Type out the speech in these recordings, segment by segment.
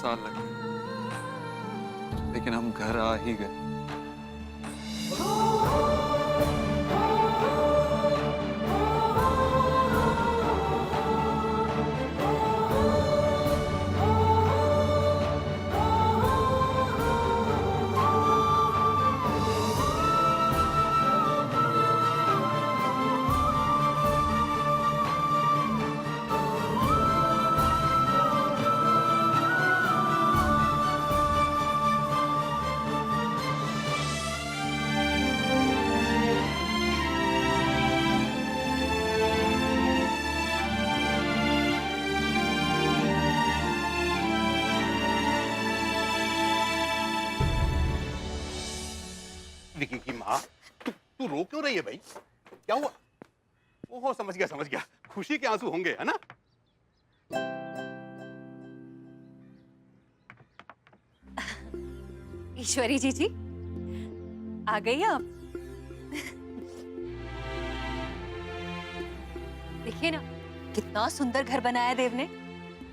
साल लगे, लेकिन हम घर आ ही गए। विकी की माँ, तू रो क्यों रही है भाई? क्या हुआ? ओहो, समझ गया, खुशी के आंसू होंगे, है ना? ईश्वरी जी आ गई आप। देखिए ना, कितना सुंदर घर बनाया देव ने।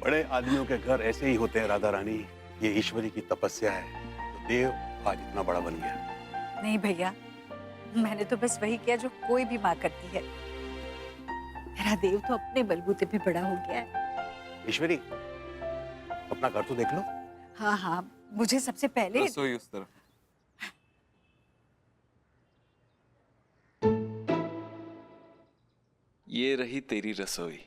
बड़े आदमियों के घर ऐसे ही होते हैं राधा रानी। ये ईश्वरी की तपस्या है, तो देव आज इतना बड़ा बन गया। नहीं भैया, मैंने तो बस वही किया जो कोई भी माँ करती है। मेरा देव तो अपने बलबूते पे बड़ा हो गया है। ईश्वरी, अपना घर तो देख लो। हाँ, मुझे सबसे पहले रसोई उस तरफ। ये रही तेरी रसोई।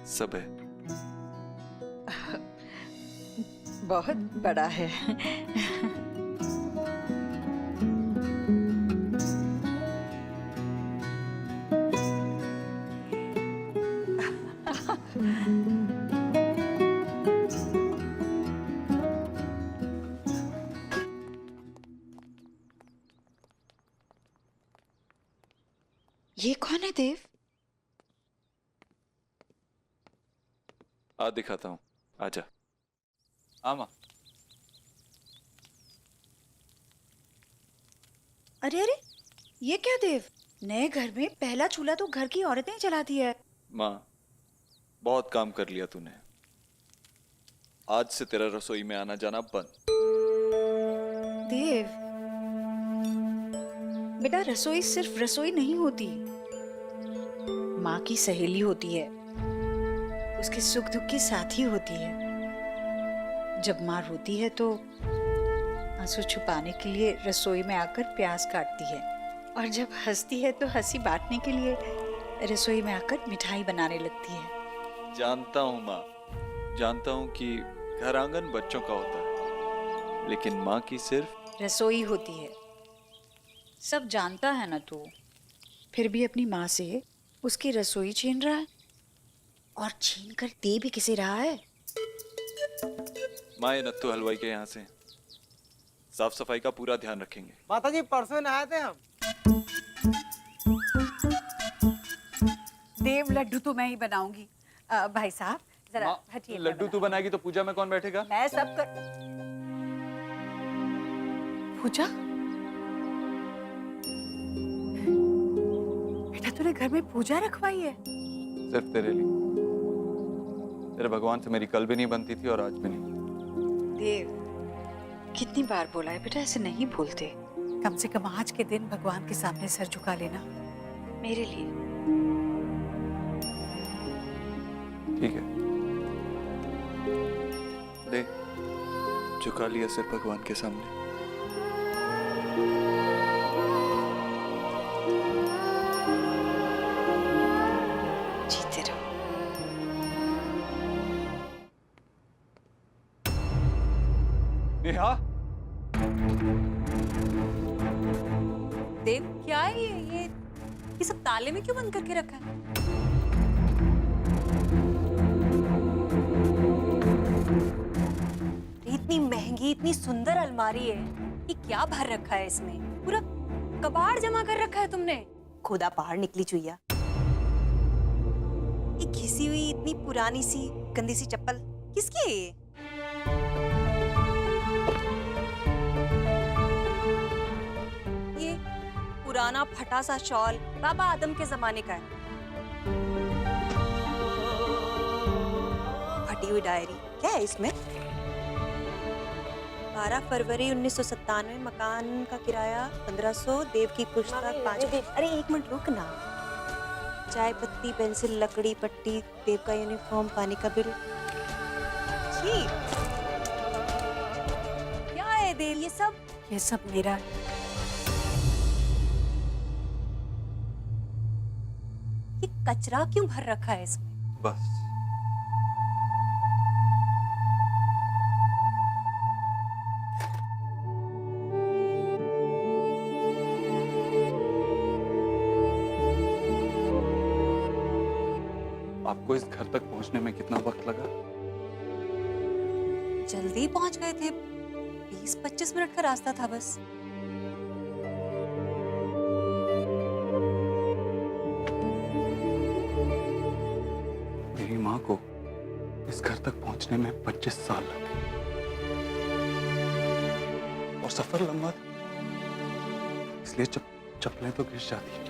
सब है। बहुत बड़ा है। ये कौन है देव? आ दिखाता हूँ, आजा। आमा। अरे अरे, ये क्या देव? नए घर में पहला चूल्हा तो घर की औरतें ही चलाती है। माँ, बहुत काम कर लिया तूने। आज से तेरा रसोई में आना जाना बंद। देव, बेटा रसोई सिर्फ रसोई नहीं होती, माँ की सहेली होती है, उसके सुख दुख की साथी होती है। जब माँ रोती है तो आंसू छुपाने के लिए रसोई में आकर प्यास काटती है, और जब हंसती है तो हंसी बांटने के लिए रसोई में आकर मिठाई बनाने लगती है। जानता हूँ माँ, जानता हूँ कि घर आंगन बच्चों का होता है, लेकिन माँ की सिर्फ रसोई होती है। सब जानता है ना तू, फिर भी अपनी माँ से उसकी रसोई छीन रहा है, और छीन कर दे भी किसे रहा है? माँ, ये नत्थु हलवाई के यहाँ से साफ सफाई का पूरा ध्यान रखेंगे। माता जी, परसों नहाए थे हम। देव, लड्डू तो मैं ही बनाऊंगी। भाई साहब जरा हटिए। लड्डू तू बनाएगी तो पूजा में कौन बैठेगा? मैं सब कर। पूजा? बेटा, तूने घर में पूजा रखवाई है? सिर्फ तेरे लिए। तेरे भगवान से मेरी कल भी नहीं बनती थी और आज भी नहीं। देव, कितनी बार बोला है बेटा, ऐसे नहीं बोलते। कम से कम आज के दिन भगवान के सामने सर झुका लेना। मेरे लिए। ठीक है, ले, झुका लिया सिर भगवान के सामने। जीते रहो। नेहा, देव, क्या है ये सब ताले में क्यों बंद करके रखा है? इतनी महंगी, इतनी सुंदर अलमारी है, ये क्या भर रखा है इसमें? पूरा कबाड़ जमा कर रखा है तुमने। खुदा पहाड़ निकली चुईया। ये घिसी हुई इतनी पुरानी सी गंदी सी चप्पल किसकी है ये? ये पुराना फटा सा शॉल बाबा आदम के जमाने का है। फटी हुई डायरी, क्या है इसमें? 12 फरवरी 1997, मकान का किराया 1500, देव की पुस्तक 5। अरे एक मिनट रुक ना। चाय पत्ती, पेंसिल, लकड़ी, पट्टी, देव का यूनिफॉर्म, पानी का बिल। छी! क्या है देव ये सब? ये सब मेरा है। ये कचरा क्यों भर रखा है इसमें? बस आपको इस घर तक पहुंचने में कितना वक्त लगा? जल्दी पहुंच गए थे, 20-25 मिनट का रास्ता था बस। मेरी माँ को इस घर तक पहुंचने में 25 साल लगे और सफर लंबा था, इसलिए चप्पलें तो घिस जाती हैं।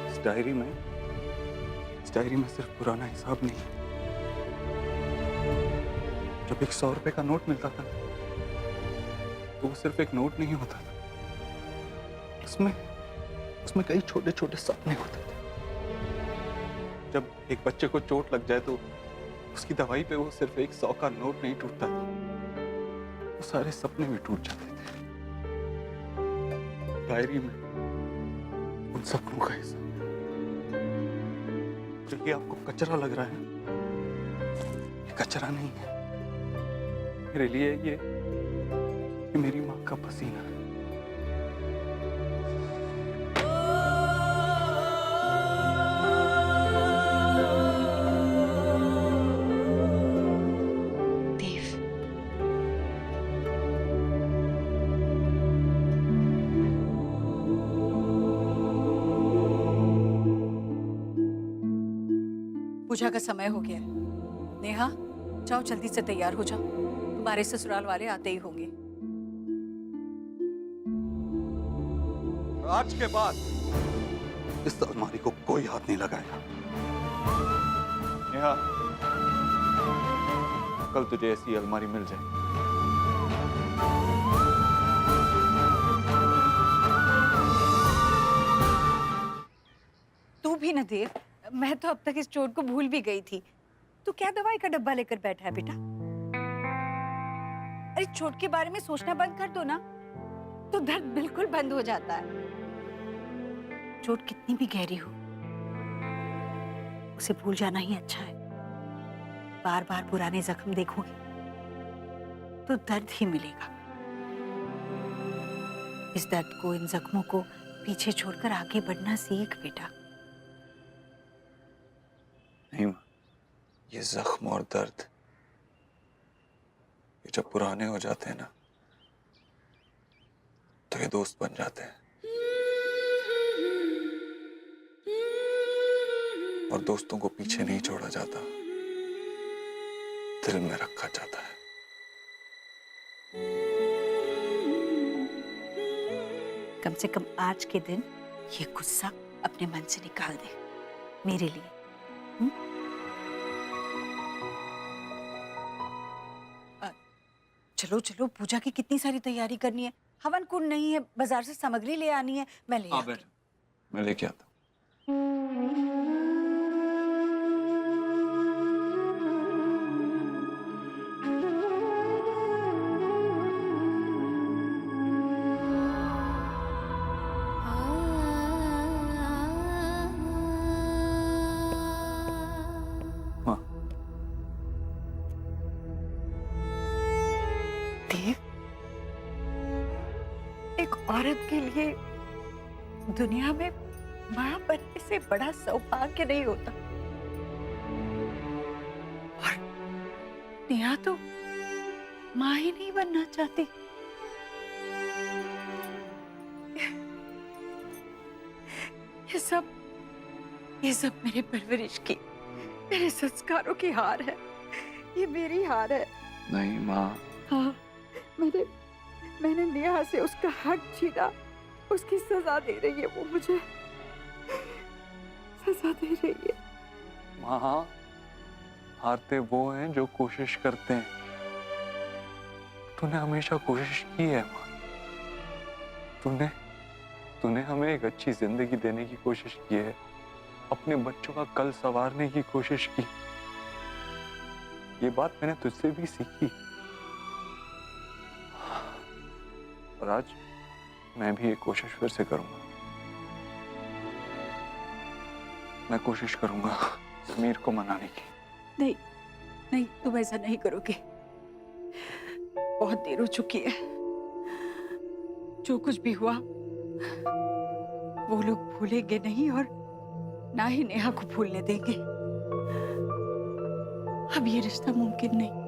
इस डायरी में सिर्फ पुराना हिसाब नहीं, जब एक 100 रुपए का नोट मिलता था तो वो सिर्फ एक नोट नहीं होता था, उसमें कई छोटे छोटे सपने होते थे। जब एक बच्चे को चोट लग जाए तो उसकी दवाई पे वो सिर्फ एक 100 का नोट नहीं टूटता था, वो सारे सपने भी टूट जाते थे। डायरी में उन सपनों का हिस्सा जो कि आपको कचरा लग रहा है, ये कचरा नहीं है। मेरे लिए ये मेरी माँ का पसीना है। देव, पूजा का समय हो गया है। नेहा, जाओ जल्दी से तैयार हो जाओ, तुम्हारे ससुराल वाले आते ही होंगे। आज के बाद इस अलमारी को कोई हाथ नहीं लगाएगा। नेहा, कल तुझे ऐसी अलमारी मिल जाए। तू भी न देव, मैं तो अब तक इस चोट को भूल भी गई थी। तू क्या दवाई का डब्बा लेकर बैठा है बेटा? अरे चोट के बारे में सोचना बंद कर दो ना, तो दर्द बिल्कुल बंद हो जाता है। चोट कितनी भी गहरी हो, उसे भूल जाना ही अच्छा है। बार बार पुराने जख्म देखोगे तो दर्द ही मिलेगा। इस दर्द को, इन जख्मों को पीछे छोड़कर आगे बढ़ना सीख बेटा। नहीं माँ, ये जख्म और दर्द ये जब पुराने हो जाते हैं ना तो ये दोस्त बन जाते हैं, और दोस्तों को पीछे नहीं छोड़ा जाता, दिल में रखा जाता है। कम से कम आज के दिन ये गुस्सा अपने मन से निकाल दे मेरे लिए। चलो चलो, पूजा की कितनी सारी तैयारी करनी है। हवन कुंड नहीं है, बाजार से सामग्री ले आनी है, मैं ले आती हूँ। मैं लेके आता हूँ। देव, एक औरत के लिए दुनिया में मां बनने से बड़ा सौभाग्य नहीं होता। और नेहा तो मां ही नहीं बनना चाहती। ये सब मेरे परवरिश की, मेरे संस्कारों की हार है। ये मेरी हार है। नहीं माँ। हाँ, मैंने नेहा से उसका हक छीना, उसकी सजा दे रही है वो मुझे, सजा दे रही है। माँ, हारते वो हैं जो कोशिश करते हैं। तूने हमेशा कोशिश की है माँ। तूने हमें एक अच्छी जिंदगी देने की कोशिश की है, अपने बच्चों का कल संवारने की कोशिश की। ये बात मैंने तुझसे भी सीखी। और आज मैं भी एक कोशिश फिर से करूंगा। मैं कोशिश करूंगा समीर को मनाने की। नहीं नहीं, तुम ऐसा नहीं करोगे। बहुत देर हो चुकी है। जो कुछ भी हुआ वो लोग भूलेंगे नहीं और ना ही नेहा को भूलने देंगे। अब ये रिश्ता मुमकिन नहीं।